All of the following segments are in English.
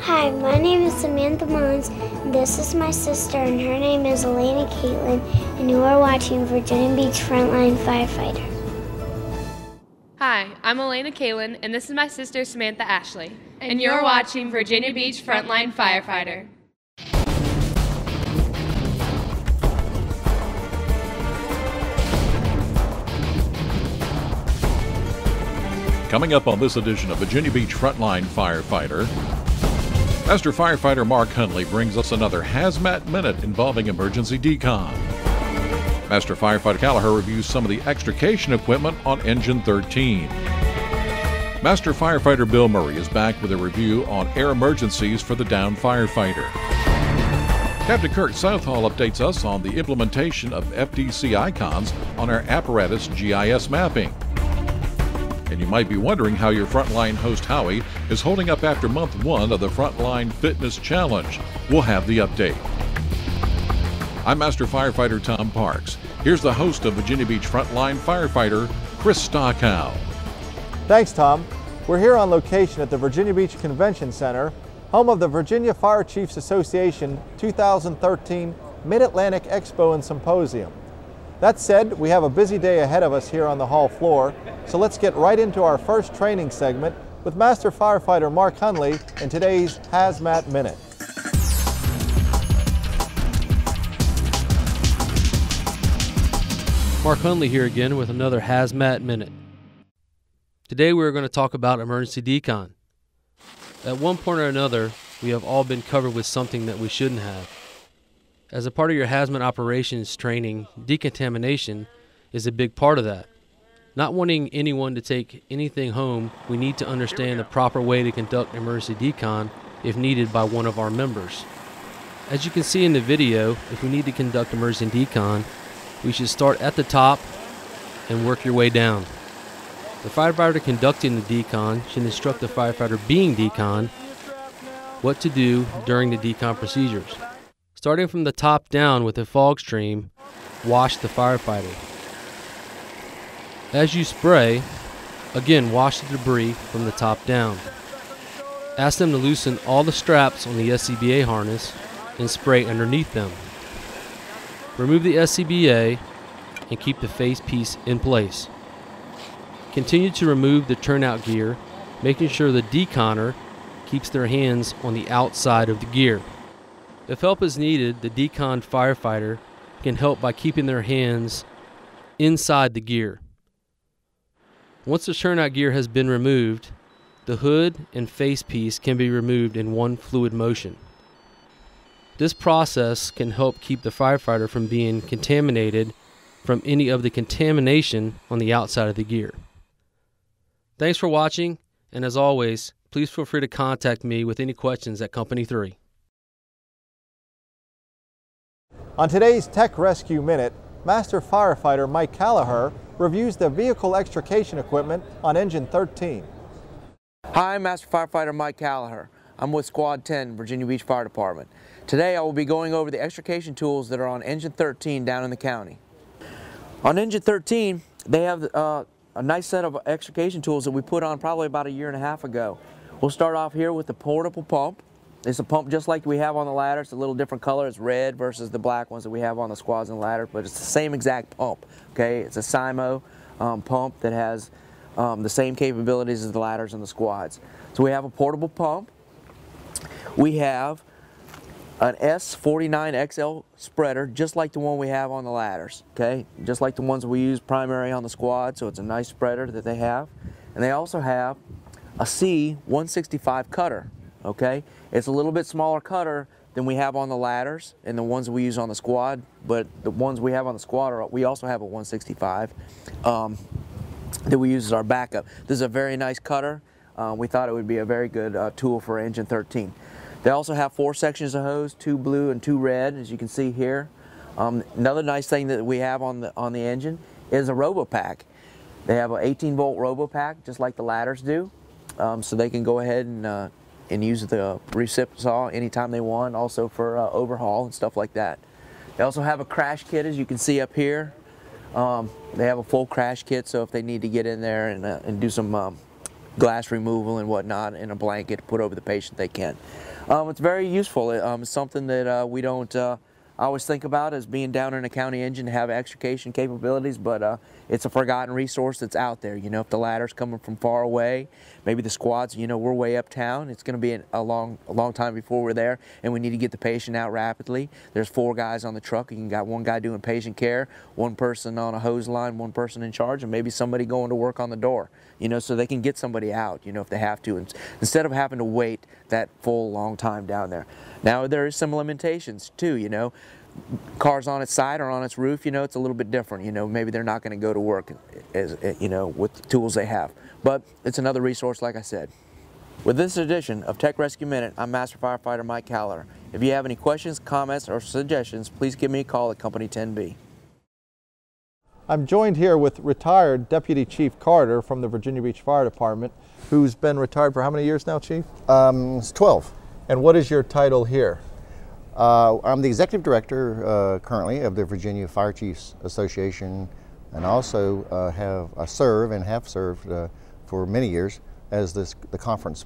Hi, my name is Samantha Mullins, and this is my sister, and her name is Elena Caitlin, and you are watching Virginia Beach Frontline Firefighter. Hi, I'm Elena Caitlin, and this is my sister Samantha Ashley, and you're watching Virginia Beach Frontline Firefighter. Coming up on this edition of Virginia Beach Frontline Firefighter, Master Firefighter Mark Hundley brings us another Hazmat Minute involving emergency decon. Master Firefighter Kellerh reviews some of the extrication equipment on Engine 13. Master Firefighter Bill Murray is back with a review on air emergencies for the downed firefighter. Captain Kirk Southall updates us on the implementation of FDC icons on our apparatus GIS mapping. And you might be wondering how your frontline host Howie is holding up after month 1 of the Frontline Fitness Challenge. We'll have the update. I'm Master Firefighter Tom Parks. Here's the host of Virginia Beach Frontline Firefighter, Chris Stockow. Thanks, Tom. We're here on location at the Virginia Beach Convention Center, home of the Virginia Fire Chiefs Association 2013 Mid-Atlantic Expo and Symposium. That said, we have a busy day ahead of us here on the hall floor, so let's get right into our first training segment with Master Firefighter Mark Hundley in today's Hazmat Minute. Mark Hundley here again with another Hazmat Minute. Today we're going to talk about emergency decon. At one point or another, we have all been covered with something that we shouldn't have. As a part of your hazmat operations training, decontamination is a big part of that. Not wanting anyone to take anything home, we need to understand the proper way to conduct emergency decon if needed by one of our members. As you can see in the video, if we need to conduct emergency decon, we should start at the top and work your way down. The firefighter conducting the decon should instruct the firefighter being decon what to do during the decon procedures. Starting from the top down with a fog stream, wash the firefighter. As you spray, again wash the debris from the top down. Ask them to loosen all the straps on the SCBA harness and spray underneath them. Remove the SCBA and keep the face piece in place. Continue to remove the turnout gear, making sure the deconner keeps their hands on the outside of the gear. If help is needed, the decon firefighter can help by keeping their hands inside the gear. Once the turnout gear has been removed, the hood and face piece can be removed in one fluid motion. This process can help keep the firefighter from being contaminated from any of the contamination on the outside of the gear. Thanks for watching, and as always, please feel free to contact me with any questions at Company 3. On today's Tech Rescue Minute, Master Firefighter Mike Kellerh reviews the vehicle extrication equipment on Engine 13. Hi, I'm Master Firefighter Mike Kellerh. I'm with Squad 10, Virginia Beach Fire Department. Today I will be going over the extrication tools that are on Engine 13 down in the county. On Engine 13, they have a nice set of extrication tools that we put on probably about 1.5 years ago. We'll start off here with the portable pump. It's a pump just like we have on the ladder. It's a little different color. It's red versus the black ones that we have on the squads and ladder, but it's the same exact pump. Okay, it's a SIMO pump that has the same capabilities as the ladders and the squads. So we have a portable pump. We have an S49XL spreader, just like the one we have on the ladders. Okay, just like the ones we use primary on the squad. So it's a nice spreader that they have, and they also have a C165 cutter. Okay, it's a little bit smaller cutter than we have on the ladders and the ones we use on the squad, but the ones we have on the squad, we also have a 165 that we use as our backup. This is a very nice cutter. We thought it would be a very good tool for Engine 13. They also have 4 sections of hose, 2 blue and 2 red, as you can see here. Another nice thing that we have on the engine is a RoboPack. They have an 18-volt RoboPack, just like the ladders do, so they can go ahead and use the recip saw anytime they want, also for overhaul and stuff like that. They also have a crash kit, as you can see up here. They have a full crash kit, so if they need to get in there and do some glass removal and whatnot, and a blanket to put over the patient they can. It's very useful. It's something that we don't always think about as being down in a county engine to have extrication capabilities, but it's a forgotten resource that's out there. You know, if the ladder's coming from far away, maybe the squads, you know, we're way uptown, it's going to be a long time before we're there, and we need to get the patient out rapidly. There's 4 guys on the truck. You got 1 guy doing patient care, 1 person on a hose line, 1 person in charge, and maybe somebody going to work on the door, you know, so they can get somebody out, you know, if they have to, and instead of having to wait that full long time down there. Now, there is some limitations too, you know. Cars on its side or on its roof, you know, it's a little bit different. You know, maybe they're not going to go to work, as you know, with the tools they have. But it's another resource, like I said. With this edition of Tech Rescue Minute, I'm Master Firefighter Mike Kellerh. If you have any questions, comments, or suggestions, please give me a call at Company 10B. I'm joined here with retired Deputy Chief Carter from the Virginia Beach Fire Department, who's been retired for how many years now, Chief? It's 12. And what is your title here? I'm the Executive Director currently of the Virginia Fire Chiefs Association, and also have served for many years as the conference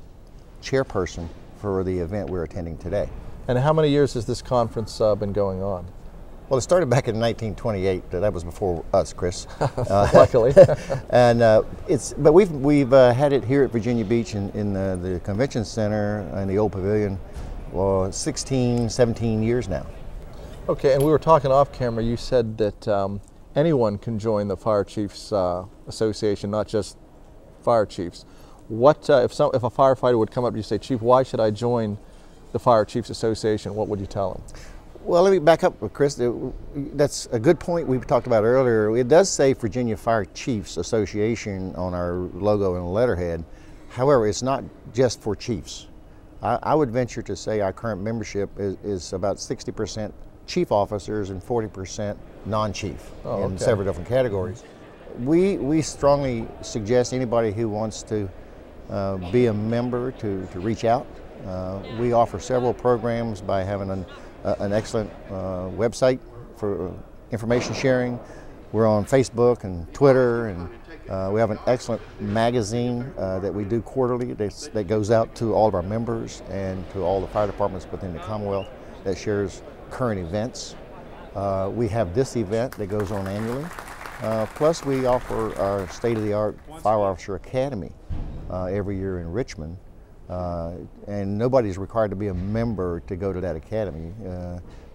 chairperson for the event we're attending today. And how many years has this conference been going on? Well, it started back in 1928. That was before us, Chris. Luckily. And but we've had it here at Virginia Beach in the convention center and the old pavilion. Well, 16, 17 years now. Okay, and we were talking off camera. You said that anyone can join the Fire Chiefs Association, not just fire chiefs. What if a firefighter would come up to you and say, Chief, why should I join the Fire Chiefs Association? What would you tell them? Well, let me back up, Chris. That's a good point we talked about earlier. It does say Virginia Fire Chiefs Association on our logo and letterhead. However, it's not just for chiefs. I would venture to say our current membership is about 60% chief officers and 40% non-chief in several different categories. We strongly suggest anybody who wants to be a member to reach out. We offer several programs by having an excellent website for information sharing. We're on Facebook and Twitter, and we have an excellent magazine that we do quarterly that goes out to all of our members and to all the fire departments within the Commonwealth that shares current events. We have this event that goes on annually. Plus we offer our state-of-the-art Fire Officer Academy every year in Richmond. And nobody's required to be a member to go to that academy.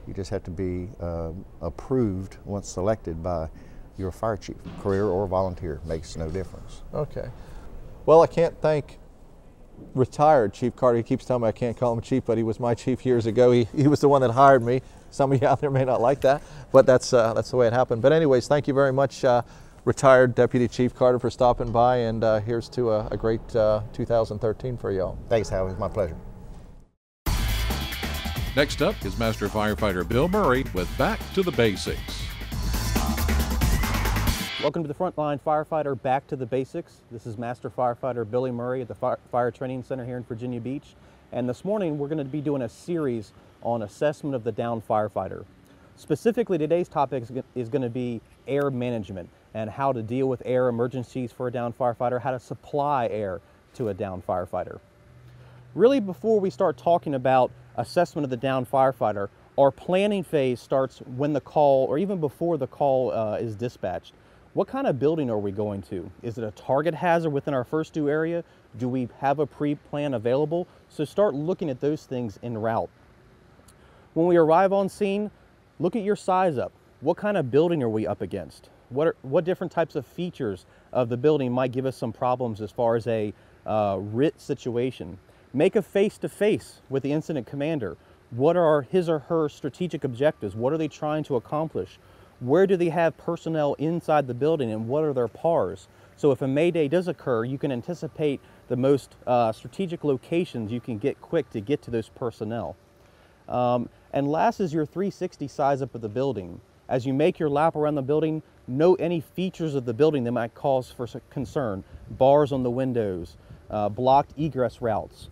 You just have to be approved once selected by your fire chief. Career or volunteer, makes no difference. Okay. Well, I can't thank retired Chief Carter. He keeps telling me I can't call him chief, but he was my chief years ago. He was the one that hired me. Some of you out there may not like that, but that's the way it happened. But anyways, thank you very much, retired Deputy Chief Carter, for stopping by, and here's to a great 2013 for y'all. Thanks, Howard. It's my pleasure. Next up is Master Firefighter Bill Murray with Back to the Basics. Welcome to the Frontline Firefighter Back to the Basics. This is Master Firefighter Billy Murray at the Fire Training Center here in Virginia Beach. And this morning we're going to be doing a series on assessment of the downed firefighter. Specifically, today's topic is going to be air management and how to deal with air emergencies for a downed firefighter, how to supply air to a downed firefighter. Really, before we start talking about assessment of the downed firefighter, our planning phase starts when the call, or even before the call is dispatched. What kind of building are we going to? Is it a target hazard within our first due area? Do we have a pre-plan available? So start looking at those things en route. When we arrive on scene, look at your size up. What kind of building are we up against? What different types of features of the building might give us some problems as far as a RIT situation? Make a face-to-face with the incident commander. What are his or her strategic objectives? What are they trying to accomplish? Where do they have personnel inside the building, and what are their PARs? So if a mayday does occur, you can anticipate the most strategic locations you can get quick to get to those personnel. And last is your 360 size up of the building. As you make your lap around the building, note any features of the building that might cause for concern. Bars on the windows, blocked egress routes,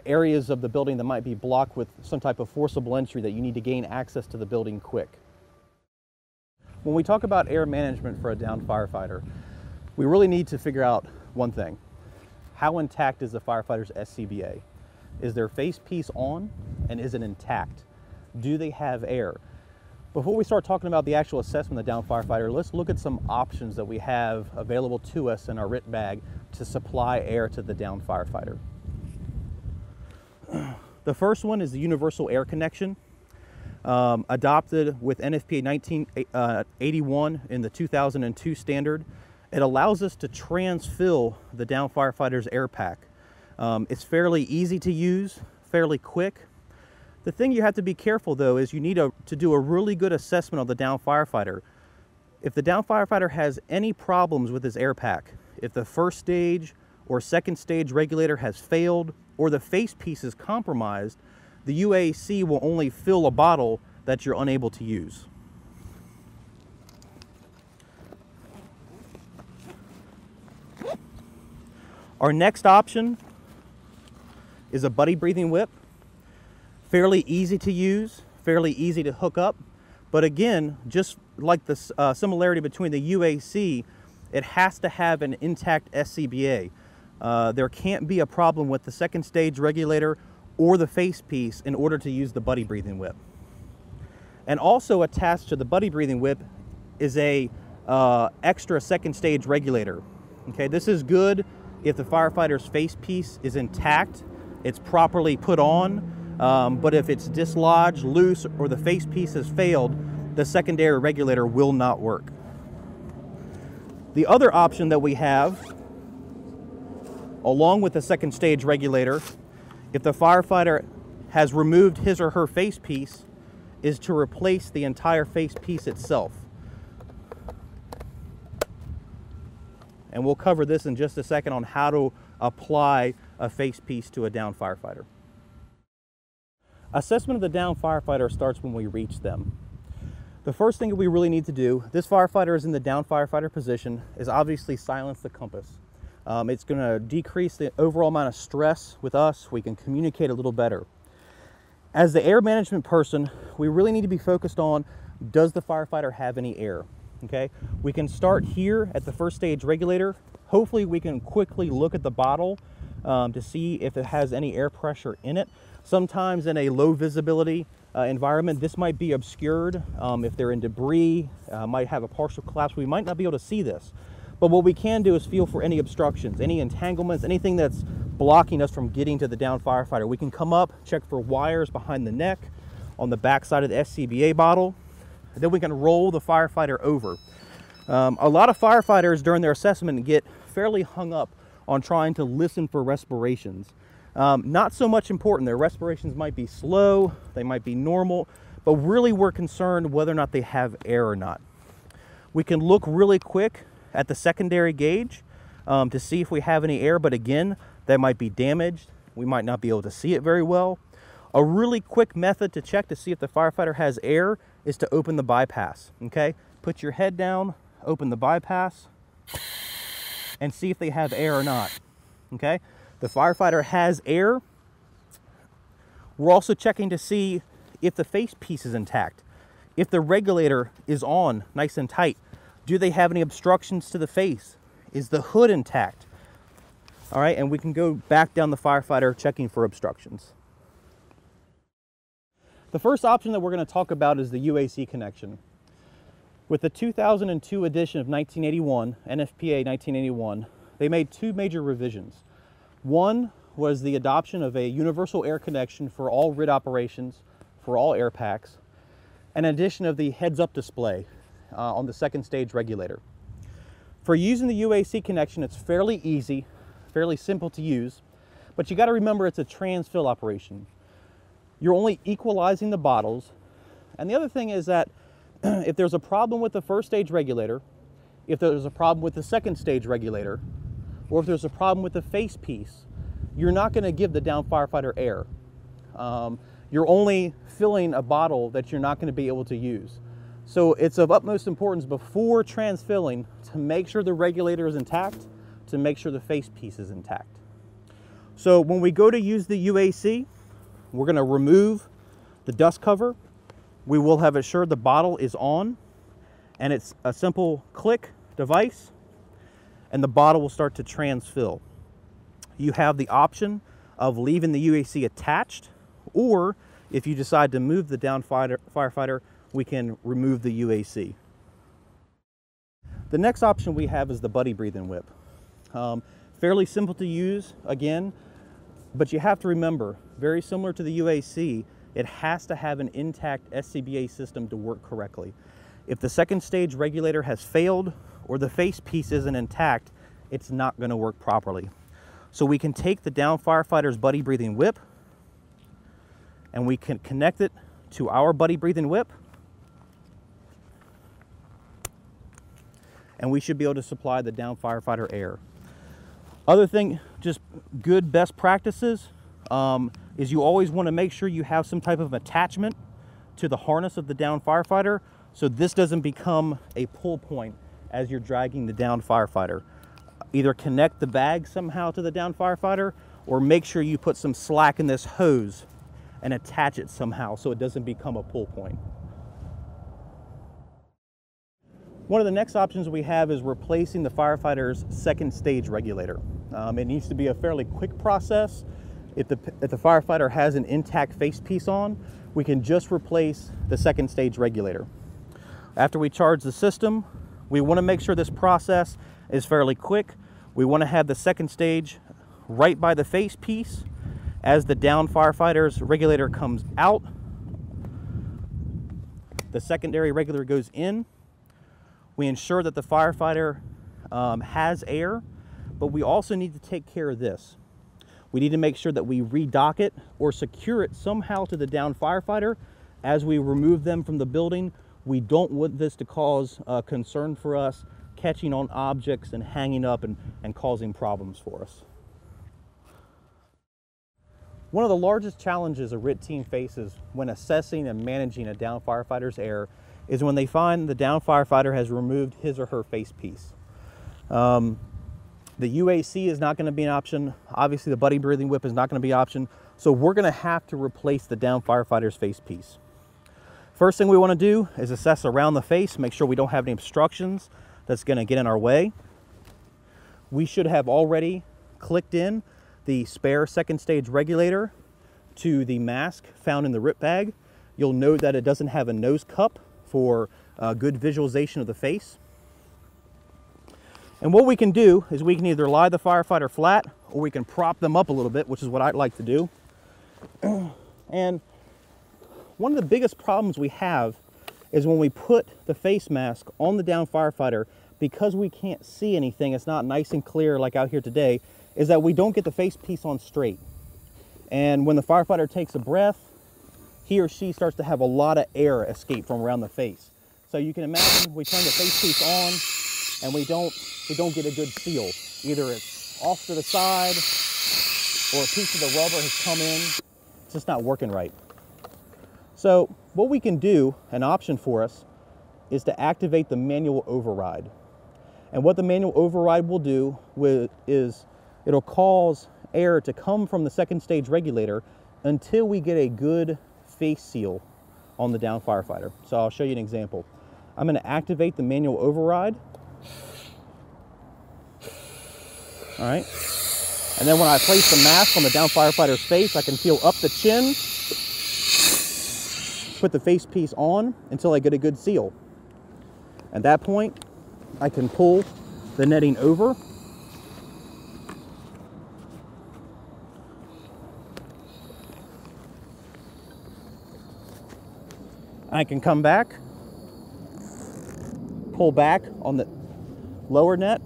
areas of the building that might be blocked with some type of forcible entry that you need to gain access to the building quick. When we talk about air management for a downed firefighter, we really need to figure out one thing. how intact is the firefighter's SCBA? Is their face piece on, and is it intact? Do they have air? Before we start talking about the actual assessment of the downed firefighter, let's look at some options that we have available to us in our RIT bag to supply air to the downed firefighter. The first one is the universal air connection, adopted with NFPA 1981 in the 2002 standard. It allows us to transfill the downed firefighter's air pack. It's fairly easy to use, fairly quick. The thing you have to be careful though is you need to do a really good assessment of the downed firefighter. If the downed firefighter has any problems with his air pack, if the first stage or second stage regulator has failed or the face piece is compromised, the UAC will only fill a bottle that you're unable to use. Our next option is a buddy breathing whip. Fairly easy to use, fairly easy to hook up, but again, just like the similarity between the UAC, it has to have an intact SCBA. There can't be a problem with the second stage regulator or the face piece in order to use the buddy breathing whip. And also attached to the buddy breathing whip is a extra second stage regulator. Okay, this is good if the firefighter's face piece is intact, it's properly put on, but if it's dislodged, loose, or the face piece has failed, the secondary regulator will not work. The other option that we have, along with the second stage regulator, if the firefighter has removed his or her face piece, is to replace the entire face piece itself. And we'll cover this in just a second on how to apply a face piece to a downed firefighter. Assessment of the downed firefighter starts when we reach them. The first thing that we really need to do, this firefighter is in the downed firefighter position, is obviously silence the compass. It's going to decrease the overall amount of stress with us. We can communicate a little better. As the air management person, we really need to be focused on, does the firefighter have any air? Okay, we can start here at the first stage regulator. Hopefully we can quickly look at the bottle to see if it has any air pressure in it. Sometimes in a low visibility environment, this might be obscured. If they're in debris, might have a partial collapse, we might not be able to see this. But what we can do is feel for any obstructions, any entanglements, anything that's blocking us from getting to the downed firefighter. We can come up, check for wires behind the neck, on the back side of the SCBA bottle, and then we can roll the firefighter over. A lot of firefighters during their assessment get fairly hung up on trying to listen for respirations. Not so much important. Their respirations might be slow, they might be normal, but really we're concerned whether or not they have air or not. We can look really quick at the secondary gauge to see if we have any air, but again, that might be damaged. We might not be able to see it very well. A really quick method to check to see if the firefighter has air is to open the bypass, okay? Put your head down, open the bypass, and see if they have air or not, okay? The firefighter has air. We're also checking to see if the face piece is intact. If the regulator is on nice and tight, do they have any obstructions to the face? Is the hood intact? All right, and we can go back down the firefighter checking for obstructions. The first option that we're going to talk about is the UAC connection. With the 2002 edition of 1981, NFPA 1981, they made two major revisions. One was the adoption of a universal air connection for all RIT operations, for all air packs, and an addition of the heads-up display on the second stage regulator. For using the UAC connection, it's fairly easy, fairly simple to use, but you got to remember it's a transfill operation. You're only equalizing the bottles, and the other thing is that if there's a problem with the first stage regulator, if there's a problem with the second stage regulator, or if there's a problem with the face piece, you're not going to give the downed firefighter air. You're only filling a bottle that you're not going to be able to use. So it's of utmost importance before transfilling to make sure the regulator is intact, to make sure the face piece is intact. So when we go to use the UAC, we're going to remove the dust cover. We will have assured the bottle is on, and it's a simple click device, and the bottle will start to transfill. you have the option of leaving the UAC attached, or if you decide to move the downed firefighter, we can remove the UAC. The next option we have is the buddy breathing whip. Fairly simple to use, again, but you have to remember, very similar to the UAC, it has to have an intact SCBA system to work correctly. If the second stage regulator has failed or the face piece isn't intact, it's not going to work properly. So we can take the downed firefighter's buddy breathing whip and we can connect it to our buddy breathing whip, and we should be able to supply the downed firefighter air. Other thing, just good best practices, is you always want to make sure you have some type of attachment to the harness of the downed firefighter, so this doesn't become a pull point as you're dragging the downed firefighter. Either connect the bag somehow to the downed firefighter, or make sure you put some slack in this hose and attach it somehow so it doesn't become a pull point. One of the next options we have is replacing the firefighter's second stage regulator. It needs to be a fairly quick process. If the firefighter has an intact face piece on, we can just replace the second stage regulator. After we charge the system, we want to make sure this process is fairly quick. We want to have the second stage right by the face piece. As the downed firefighter's regulator comes out, the secondary regulator goes in. We ensure that the firefighter has air, but we also need to take care of this. We need to make sure that we redock it or secure it somehow to the downed firefighter as we remove them from the building. We don't want this to cause concern for us, catching on objects and hanging up and causing problems for us. One of the largest challenges a RIT team faces when assessing and managing a downed firefighter's air is when they find the downed firefighter has removed his or her face piece. The UAC is not going to be an option. Obviously, the buddy breathing whip is not going to be an option. So we're going to have to replace the downed firefighter's face piece. First thing we want to do is assess around the face, make sure we don't have any obstructions that's going to get in our way. We should have already clicked in the spare second stage regulator to the mask found in the RIT bag. You'll note that it doesn't have a nose cup for good visualization of the face. And what we can do is we can either lie the firefighter flat or we can prop them up a little bit, which is what I'd like to do. And one of the biggest problems we have is when we put the face mask on the downed firefighter, because we can't see anything, it's not nice and clear like out here today, is that we don't get the face piece on straight. And when the firefighter takes a breath, he or she starts to have a lot of air escape from around the face. So you can imagine we turn the face piece on and we don't get a good seal. Either it's off to the side or a piece of the rubber has come in. It's just not working right. So what we can do, an option for us, is to activate the manual override. And what the manual override will do is it'll cause air to come from the second stage regulator until we get a good face seal on the downed firefighter. So I'll show you an example. I'm going to activate the manual override. All right. And then when I place the mask on the downed firefighter's face, I can feel up the chin, put the face piece on until I get a good seal. At that point, I can pull the netting over. I can come back, pull back on the lower net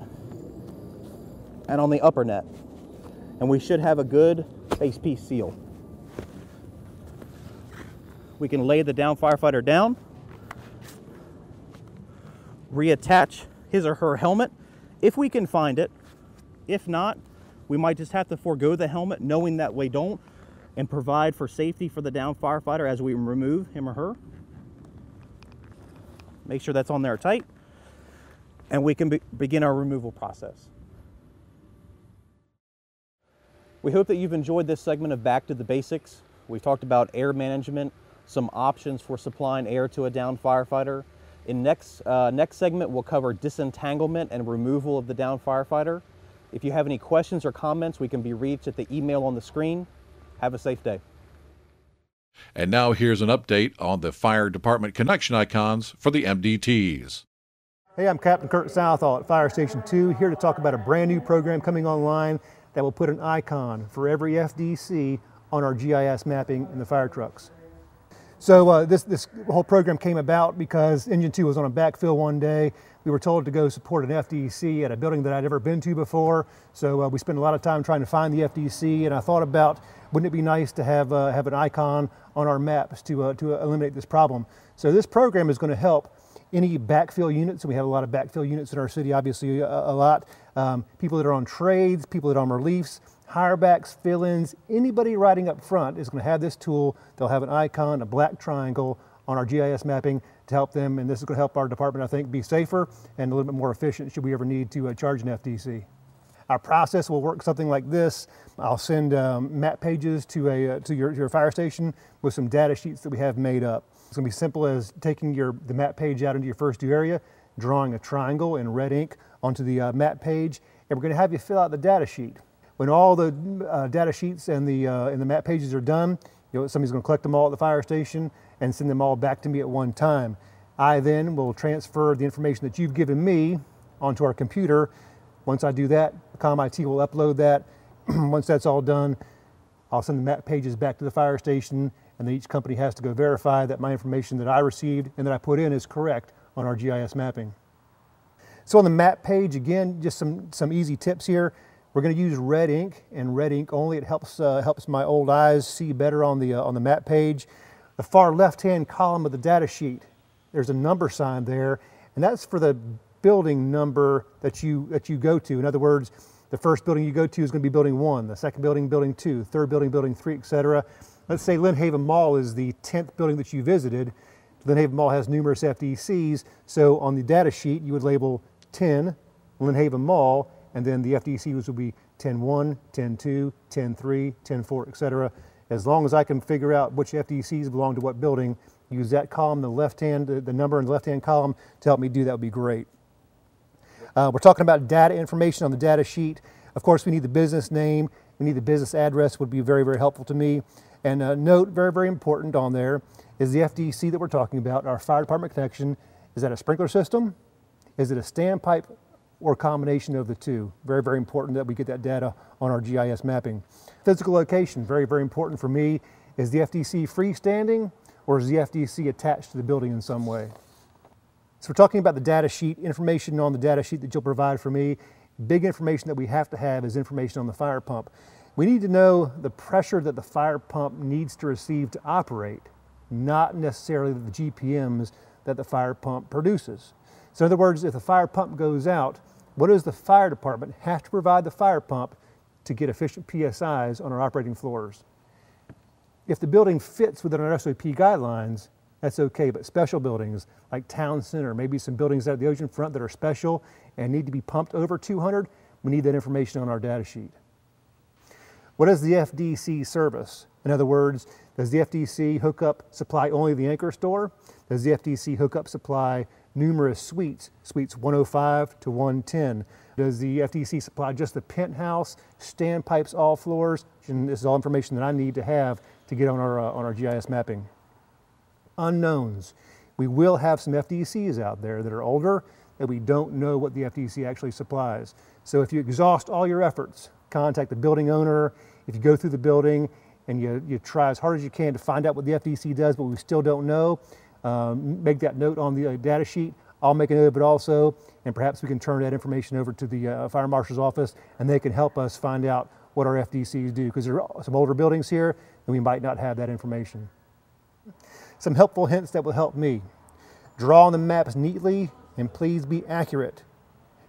and on the upper net, and we should have a good face piece seal. We can lay the downed firefighter down, reattach his or her helmet if we can find it. If not, we might just have to forego the helmet, knowing that we don't, and provide for safety for the downed firefighter as we remove him or her. Make sure that's on there tight, and we can begin our removal process. We hope that you've enjoyed this segment of Back to the Basics. We talked about air management, some options for supplying air to a downed firefighter. In next segment, we'll cover disentanglement and removal of the downed firefighter. If you have any questions or comments, we can be reached at the email on the screen. Have a safe day. And now here's an update on the fire department connection icons for the MDTs. Hey, I'm Captain Kirk Southall at Fire Station 2, here to talk about a brand new program coming online that will put an icon for every FDC on our GIS mapping in the fire trucks. So this whole program came about because Engine 2 was on a backfill one day. We were told to go support an FDC at a building that I'd never been to before. So we spent a lot of time trying to find the FDC, and I thought about, wouldn't it be nice to have an icon on our maps to eliminate this problem. So this program is going to help any backfill units, and we have a lot of backfill units in our city, obviously a lot. People that are on trades, people that are on reliefs, hirebacks, fill-ins, anybody riding up front is going to have this tool. They'll have an icon, a black triangle on our GIS mapping to help them, and this is going to help our department, I think, be safer and a little bit more efficient should we ever need to charge an FDC. Our process will work something like this. I'll send map pages to your fire station with some data sheets that we have made up. It's going to be simple as taking the map page out into your first due area, drawing a triangle in red ink onto the map page, and we're going to have you fill out the data sheet. When all the data sheets and the map pages are done, somebody's going to collect them all at the fire station and send them all back to me at one time. I then will transfer the information that you've given me onto our computer. Once I do that, ComIT will upload that. Once that's all done, I'll send the map pages back to the fire station, and then each company has to go verify that my information that I received and that I put in is correct on our GIS mapping. So on the map page, again, just some easy tips here. We're going to use red ink and red ink only. It helps my old eyes see better on the map page. The far left-hand column of the data sheet, there's a number sign there, and that's for the building number that you go to. In other words, the first building you go to is going to be building 1, the second building, building 2, third building, building 3, etc. Let's say Lynn Haven Mall is the 10th building that you visited. Lynn Haven Mall has numerous FDCs, so on the data sheet you would label 10 Lynn Haven Mall, and then the FDCs will be 10-1, 10-2, 10-3, 10-4, etc. As long as I can figure out which FDCs belong to what building, use that column, the number in the left-hand column to help me do that would be great. We're talking about data information on the data sheet. Of course, we need the business name, we need the business address, would be very, very helpful to me. And note, very, very important on there, is the FDC that we're talking about, our fire department connection. Is that a sprinkler system? Is it a standpipe, or a combination of the two? Very, very important that we get that data on our GIS mapping. Physical location, very, very important for me. Is the FDC freestanding, or is the FDC attached to the building in some way? So we're talking about the data sheet, information on the data sheet that you'll provide for me. Big information that we have to have is information on the fire pump. We need to know the pressure that the fire pump needs to receive to operate, not necessarily the GPMs that the fire pump produces. So in other words, if the fire pump goes out, what does the fire department have to provide the fire pump to get efficient PSIs on our operating floors? If the building fits within our SOP guidelines, that's okay, but special buildings like Town Center, maybe some buildings at the ocean front that are special and need to be pumped over 200, we need that information on our data sheet. What is the FDC service? In other words, does the FDC hookup supply only the anchor store? Does the FDC hookup supply numerous suites, suites 105 to 110? Does the FDC supply just the penthouse, standpipes, all floors? And this is all information that I need to have to get on our GIS mapping. Unknowns. We will have some FDCs out there that are older that we don't know what the FDC actually supplies. So if you exhaust all your efforts, contact the building owner. If you go through the building and you try as hard as you can to find out what the FDC does, but we still don't know, make that note on the data sheet. I'll make a note of it also, and perhaps we can turn that information over to the fire marshal's office, and they can help us find out what our FDCs do, because there are some older buildings here and we might not have that information. Some helpful hints that will help me. Draw on the maps neatly and please be accurate.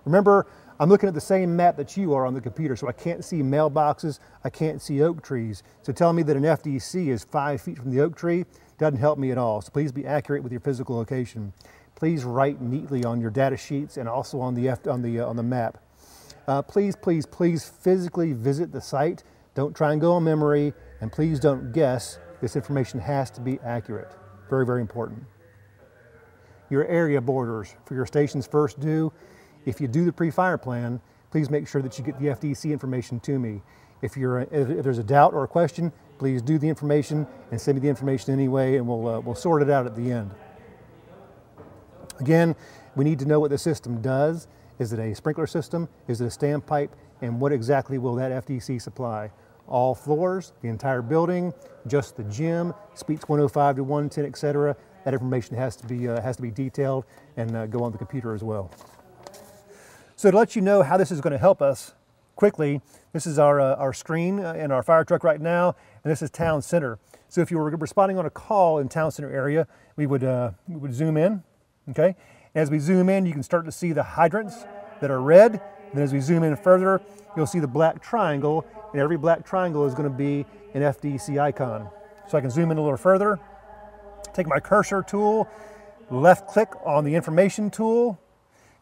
Remember, I'm looking at the same map that you are on the computer, so I can't see mailboxes, I can't see oak trees. So telling me that an FDC is 5 feet from the oak tree doesn't help me at all. So please be accurate with your physical location. Please write neatly on your data sheets and also on the map. Please physically visit the site. Don't try and go on memory, and please don't guess. This information has to be accurate. Very, very important. Your area borders for your station's first due. If you do the pre-fire plan, please make sure that you get the FDC information to me. If there's a doubt or a question, please do the information and send me the information anyway, and we'll sort it out at the end. Again, we need to know what the system does. Is it a sprinkler system? Is it a standpipe? And what exactly will that FDC supply? All floors, the entire building, just the gym, speeds 105 to 110, etc. That information has to be detailed and go on the computer as well. So to let you know how this is going to help us quickly, this is our screen in our fire truck right now, and this is Town Center. So if you were responding on a call in Town Center area, we would zoom in, okay? As we zoom in, you can start to see the hydrants that are red. Then as we zoom in further, you'll see the black triangle, and every black triangle is going to be an FDC icon. So I can zoom in a little further, take my cursor tool, left click on the information tool,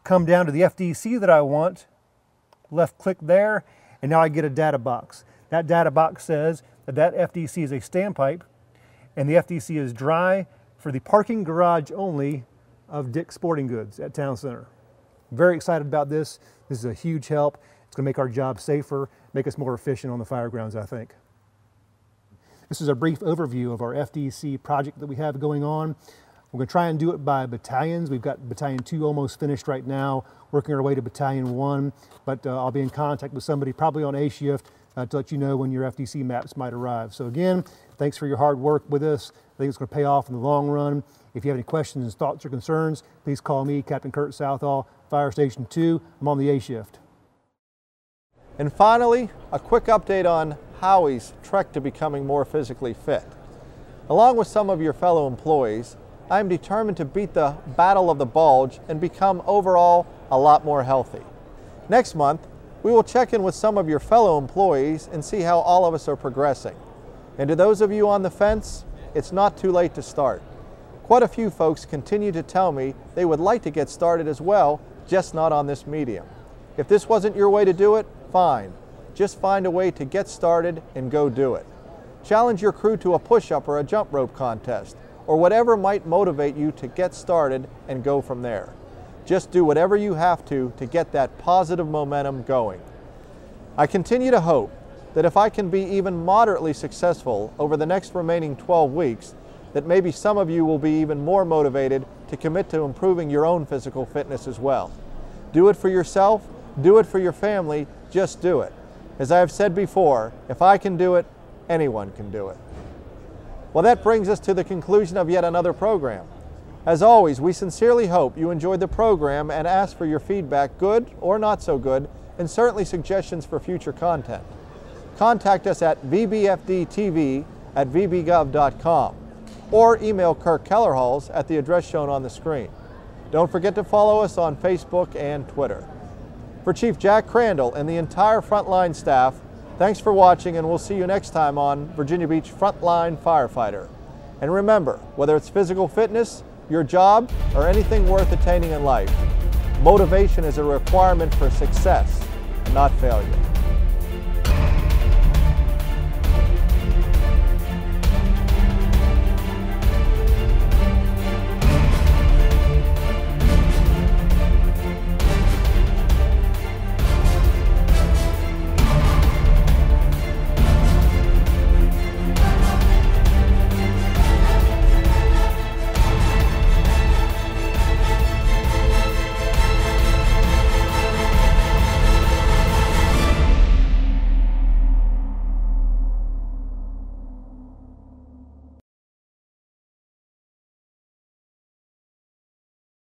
come down to the FDC that I want, left click there, and now I get a data box. That data box says that that FDC is a standpipe, and the FDC is dry for the parking garage only of Dick's Sporting Goods at Town Center. Very excited about this. This is a huge help. It's going to make our job safer, make us more efficient on the fire grounds, I think. This is a brief overview of our FDC project that we have going on. We're going to try and do it by battalions. We've got Battalion 2 almost finished right now, working our way to Battalion 1, but I'll be in contact with somebody probably on A shift to let you know when your FDC maps might arrive. So again, thanks for your hard work with us. I think it's going to pay off in the long run. If you have any questions, thoughts, or concerns, please call me, Captain Kirk Southall, Fire Station 2. I'm on the A shift. And finally, a quick update on Howie's trek to becoming more physically fit. Along with some of your fellow employees, I am determined to beat the battle of the bulge and become overall a lot more healthy. Next month, we will check in with some of your fellow employees and see how all of us are progressing. And to those of you on the fence, it's not too late to start. Quite a few folks continue to tell me they would like to get started as well, just not on this medium. If this wasn't your way to do it, fine. Just find a way to get started and go do it. Challenge your crew to a push-up or a jump rope contest, or whatever might motivate you to get started and go from there. Just do whatever you have to get that positive momentum going. I continue to hope that if I can be even moderately successful over the next remaining 12 weeks, that maybe some of you will be even more motivated to commit to improving your own physical fitness as well. Do it for yourself, do it for your family, just do it. As I have said before, if I can do it, anyone can do it. Well, that brings us to the conclusion of yet another program. As always, we sincerely hope you enjoyed the program and ask for your feedback, good or not so good, and certainly suggestions for future content. Contact us at vbfdtv@vbgov.com or email Kirk Kellerhals at the address shown on the screen. Don't forget to follow us on Facebook and Twitter. For Chief Jack Crandall and the entire Frontline staff, thanks for watching, and we'll see you next time on Virginia Beach Frontline Firefighter. And remember, whether it's physical fitness, your job, or anything worth attaining in life, motivation is a requirement for success, not failure.